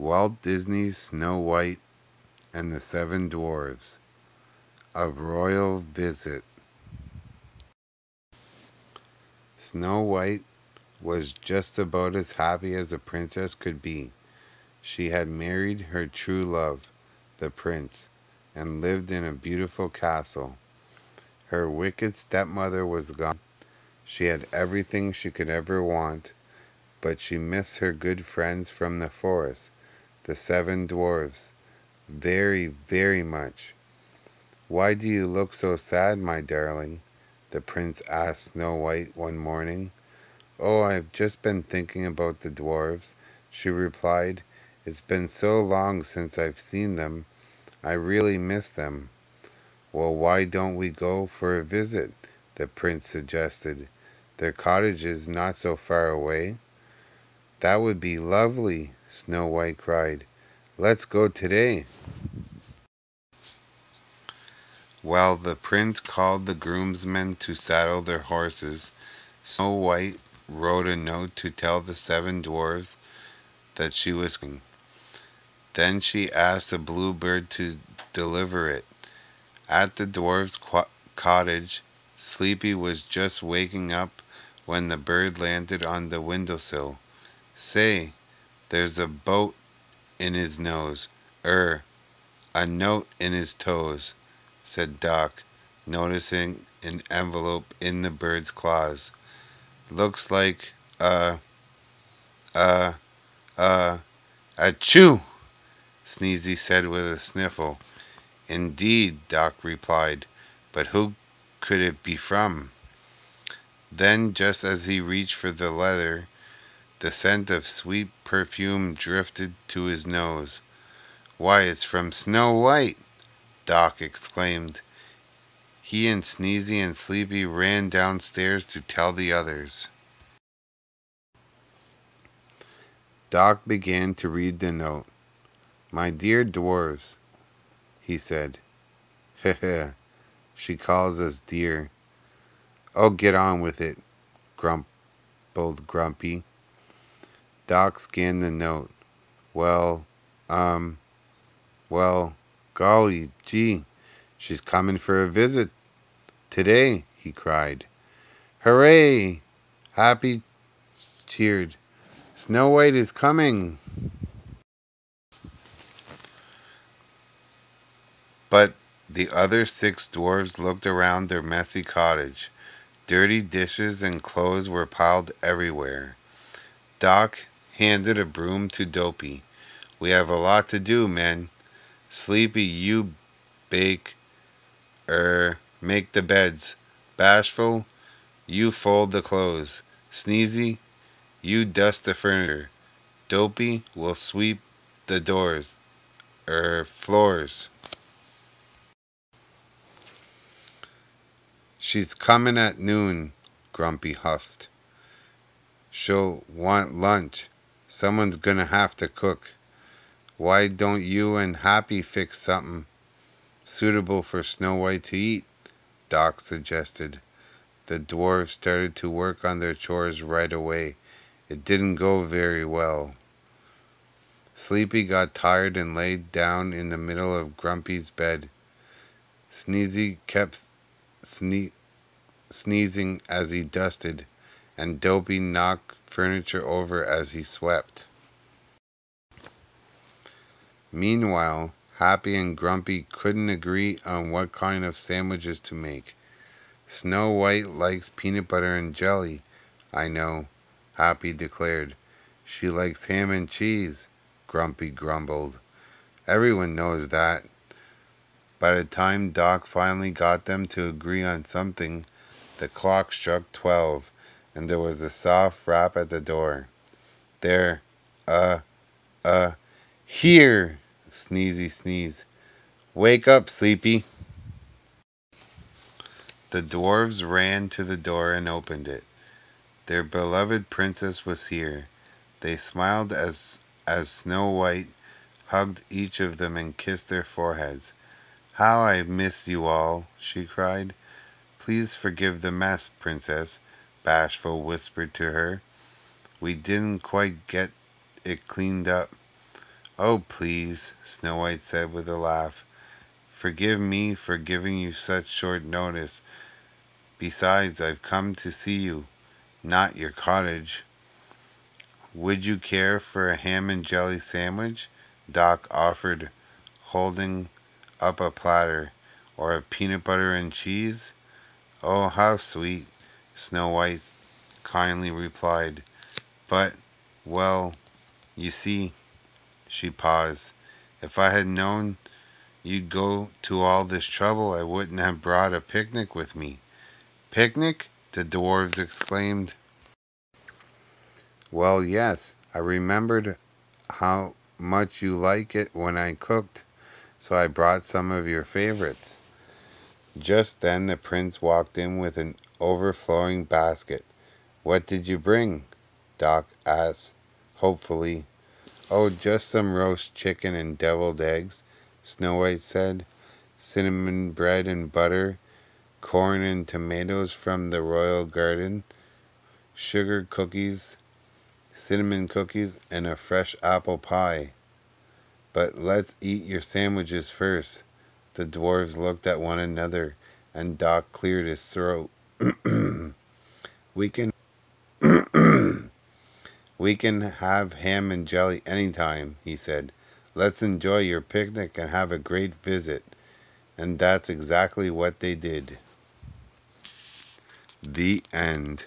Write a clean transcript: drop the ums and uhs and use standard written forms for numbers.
Walt Disney's Snow White and the Seven Dwarves. A Royal Visit. Snow White was just about as happy as a princess could be. She had married her true love, the prince, and lived in a beautiful castle. Her wicked stepmother was gone. She had everything she could ever want, but she missed her good friends from the forest, the seven dwarves, very, very much. "Why do you look so sad, my darling?" the prince asked Snow White one morning. "Oh, I've just been thinking about the dwarves," she replied. "It's been so long since I've seen them. I really miss them." "Well, why don't we go for a visit?" the prince suggested. "Their cottage is not so far away." "That would be lovely," Snow White cried. "Let's go today." Well, the prince called the groomsmen to saddle their horses. Snow White wrote a note to tell the seven dwarfs that she was coming. Then she asked a bluebird to deliver it. At the dwarf's cottage, Sleepy was just waking up when the bird landed on the windowsill. "Say, there's a boat in his nose, a note in his toes," said Doc, noticing an envelope in the bird's claws. "Looks like uh, achoo!" Sneezy said with a sniffle. "Indeed," Doc replied, "but who could it be from?" Then, just as he reached for the letter, the scent of sweet perfume drifted to his nose. "Why, it's from Snow White!" Doc exclaimed. He and Sneezy and Sleepy ran downstairs to tell the others. Doc began to read the note. "My dear dwarves," he said. "Heh, she calls us dear." "Oh, get on with it," grumbled Grumpy. Doc scanned the note. Well, golly gee, she's coming for a visit today," he cried. "Hooray!" Happy cheered. "Snow White is coming." But the other six dwarves looked around their messy cottage. Dirty dishes and clothes were piled everywhere. Doc handed a broom to Dopey. "We have a lot to do, men. Sleepy, you make the beds. Bashful, you fold the clothes. Sneezy, you dust the furniture. Dopey will sweep the floors." "She's coming at noon," Grumpy huffed. "She'll want lunch. Someone's gonna have to cook. Why don't you and Happy fix something suitable for Snow White to eat?" Doc suggested. The dwarves started to work on their chores right away. It didn't go very well. Sleepy got tired and laid down in the middle of Grumpy's bed. Sneezy kept sneezing as he dusted, and Dopey knocked furniture over as he swept. Meanwhile, Happy and Grumpy couldn't agree on what kind of sandwiches to make. "Snow White likes peanut butter and jelly, I know," Happy declared. "She likes ham and cheese," Grumpy grumbled. "Everyone knows that." By the time Doc finally got them to agree on something, the clock struck 12, and there was a soft rap at the door. "There, here!" Sneezy sneezed. "Wake up, Sleepy." The dwarves ran to the door and opened it. Their beloved princess was here. They smiled as Snow White hugged each of them and kissed their foreheads. "How I miss you all," she cried. "Please forgive the mess, Princess," Bashful whispered to her. "We didn't quite get it cleaned up." "Oh, please," Snow White said with a laugh. "Forgive me for giving you such short notice. Besides, I've come to see you, not your cottage." "Would you care for a ham and jelly sandwich?" Doc offered, holding up a platter. "Or a peanut butter and cheese?" "Oh, how sweet," Snow White kindly replied. "But, well, you see," she paused, "if I had known you'd go to all this trouble, I wouldn't have brought a picnic with me." "Picnic?" the dwarves exclaimed. "Well, yes, I remembered how much you like it when I cooked, so I brought some of your favorites." Just then the prince walked in with an overflowing basket. "What did you bring?" Doc asked hopefully. "Oh, just some roast chicken and deviled eggs," Snow White said. "Cinnamon bread and butter, corn and tomatoes from the royal garden, sugar cookies, cinnamon cookies, and a fresh apple pie. But let's eat your sandwiches first." The dwarves looked at one another, and Doc cleared his throat. "We can we can have ham and jelly anytime," he said. "Let's enjoy your picnic and have a great visit." And that's exactly what they did. The end.